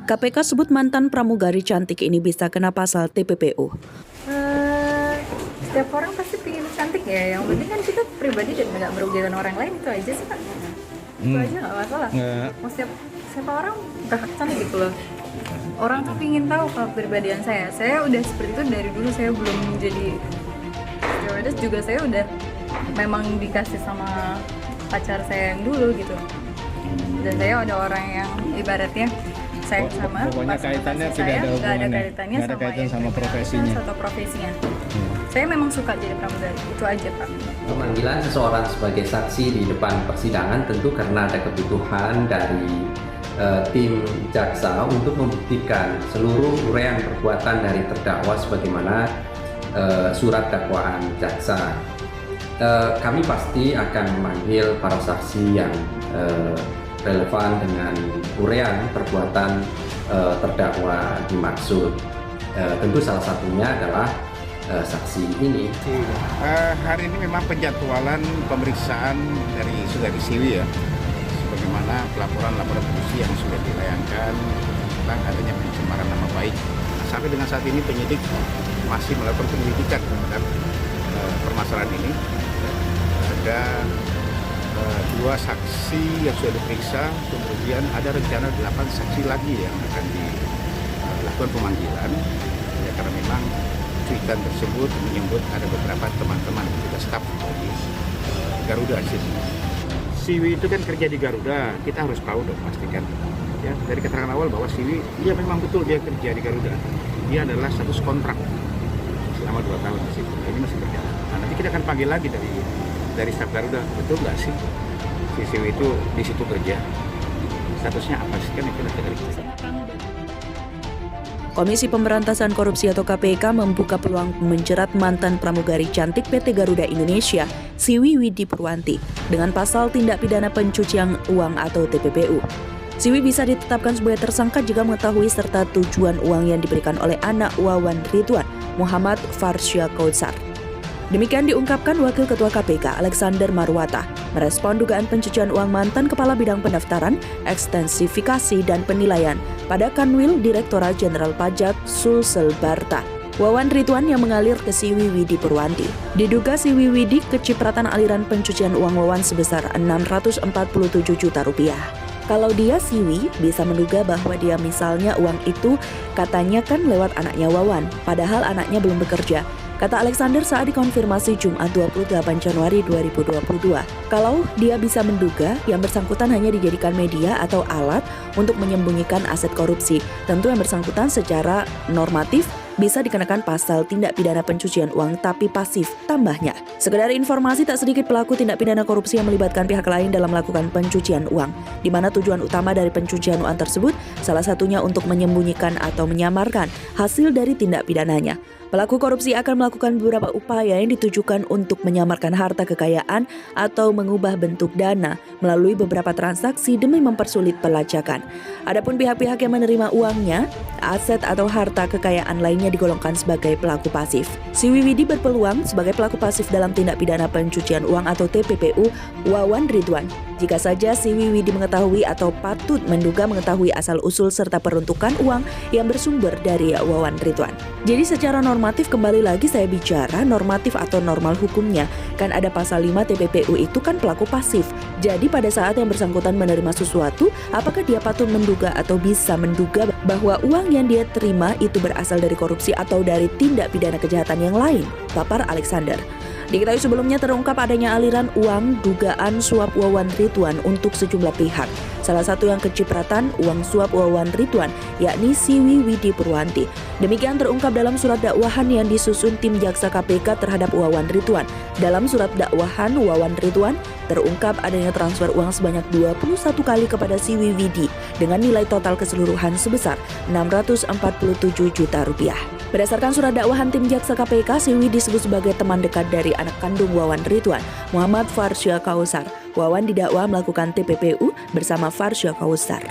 KPK sebut mantan pramugari cantik ini bisa kena pasal TPPU. Setiap orang pasti pengen cantik ya, yang penting kan kita pribadi dan nggak merugikan orang lain, itu aja sih Pak. Itu aja nggak masalah. Mau siapa orang berhak cantik gitu loh. Orang tuh pengen tahu kalau kepribadian saya udah seperti itu dari dulu. Saya belum jadi stewardess juga, saya udah memang dikasih sama pacar saya yang dulu gitu. Dan saya ada orang yang ibaratnya saya sama pokoknya kaitannya tidak ada hubungannya, nggak ada kaitan sama profesinya atau profesinya. Saya memang suka jadi pramugari, itu aja Pak. Pemanggilan seseorang sebagai saksi di depan persidangan tentu karena ada kebutuhan dari tim jaksa untuk membuktikan seluruh uraian perbuatan dari terdakwa sebagaimana surat dakwaan jaksa. Kami pasti akan memanggil para saksi yang relevan dengan uraian perbuatan terdakwa dimaksud. Tentu salah satunya adalah saksi ini. Hari ini memang penjadwalan pemeriksaan dari Saudari Siwi ya, sebagaimana laporan polisi yang sudah dilayangkan tentang adanya pencemaran nama baik. Sampai dengan saat ini penyidik masih melakukan penyelidikan terhadap permasalahan ini. Ada dua saksi yang sudah diperiksa, kemudian ada rencana 8 saksi lagi yang akan dilakukan pemanggilan ya, karena memang cuitan tersebut menyebut ada beberapa teman-teman juga staf dari Garuda sini. Siwi itu kan kerja di Garuda, kita harus tahu dong pastikan ya, dari keterangan awal bahwa Siwi ya memang betul dia kerja di Garuda, dia adalah status kontrak selama 2 tahun di situ. Ini masih berjalan. Nah, nanti kita akan panggil lagi dari staf Garuda, betul nggak sih si Siwi itu di situ kerja, statusnya apa sih, kan itu nanti dari kita. Komisi Pemberantasan Korupsi atau KPK membuka peluang menjerat mantan pramugari cantik PT Garuda Indonesia, Siwi Widi Purwanti, dengan pasal tindak pidana pencucian uang atau TPPU. Siwi bisa ditetapkan sebagai tersangka jika mengetahui serta tujuan uang yang diberikan oleh anak Wawan Ridwan, Muhammad Farsya Kautsar. Demikian diungkapkan Wakil Ketua KPK Alexander Marwata merespon dugaan pencucian uang mantan Kepala Bidang Pendaftaran, Ekstensifikasi dan Penilaian pada Kanwil Direktorat Jenderal Pajak Sulsel Barta, Wawan Ridwan yang mengalir ke Siwi Widi Purwanti. Diduga Siwi Widi kecipratan aliran pencucian uang Wawan sebesar 647 juta rupiah. Kalau dia Siwi bisa menduga bahwa dia misalnya uang itu katanya kan lewat anaknya Wawan, padahal anaknya belum bekerja. Kata Alexander saat dikonfirmasi Jumat 28 Januari 2022. Kalau dia bisa menduga yang bersangkutan hanya dijadikan media atau alat untuk menyembunyikan aset korupsi, tentu yang bersangkutan secara normatif bisa dikenakan pasal tindak pidana pencucian uang tapi pasif. Tambahnya, sekedar informasi tak sedikit pelaku tindak pidana korupsi yang melibatkan pihak lain dalam melakukan pencucian uang, di mana tujuan utama dari pencucian uang tersebut salah satunya untuk menyembunyikan atau menyamarkan hasil dari tindak pidananya. Pelaku korupsi akan melakukan beberapa upaya yang ditujukan untuk menyamarkan harta kekayaan atau mengubah bentuk dana melalui beberapa transaksi demi mempersulit pelacakan. Adapun pihak-pihak yang menerima uangnya, aset atau harta kekayaan lainnya digolongkan sebagai pelaku pasif. Siwi Widi berpeluang sebagai pelaku pasif dalam tindak pidana pencucian uang atau TPPU Wawan Ridwan. Jika saja Siwi Widi mengetahui atau patut menduga mengetahui asal-usul serta peruntukan uang yang bersumber dari Wawan Ridwan. Jadi secara normatif, kembali lagi saya bicara normatif atau normal hukumnya, kan ada pasal 5 TPPU itu kan pelaku pasif. Jadi pada saat yang bersangkutan menerima sesuatu, apakah dia patut menduga atau bisa menduga bahwa uang yang dia terima itu berasal dari korupsi atau dari tindak pidana kejahatan yang lain? Papar Alexander. Diketahui sebelumnya terungkap adanya aliran uang dugaan suap Wawan Ridwan untuk sejumlah pihak. Salah satu yang kecipratan uang suap Wawan Ridwan yakni Siwi Widi Purwanti. Demikian terungkap dalam surat dakwahan yang disusun tim jaksa KPK terhadap Wawan Ridwan. Dalam surat dakwahan Wawan Ridwan terungkap adanya transfer uang sebanyak 21 kali kepada Siwi Widi dengan nilai total keseluruhan sebesar 647 juta rupiah. Berdasarkan surat dakwahan tim jaksa KPK, Siwi disebut sebagai teman dekat dari anak kandung Wawan Ridwan, Muhammad Farsya Kautsar. Wawan didakwa melakukan TPPU bersama Farsya Kautsar.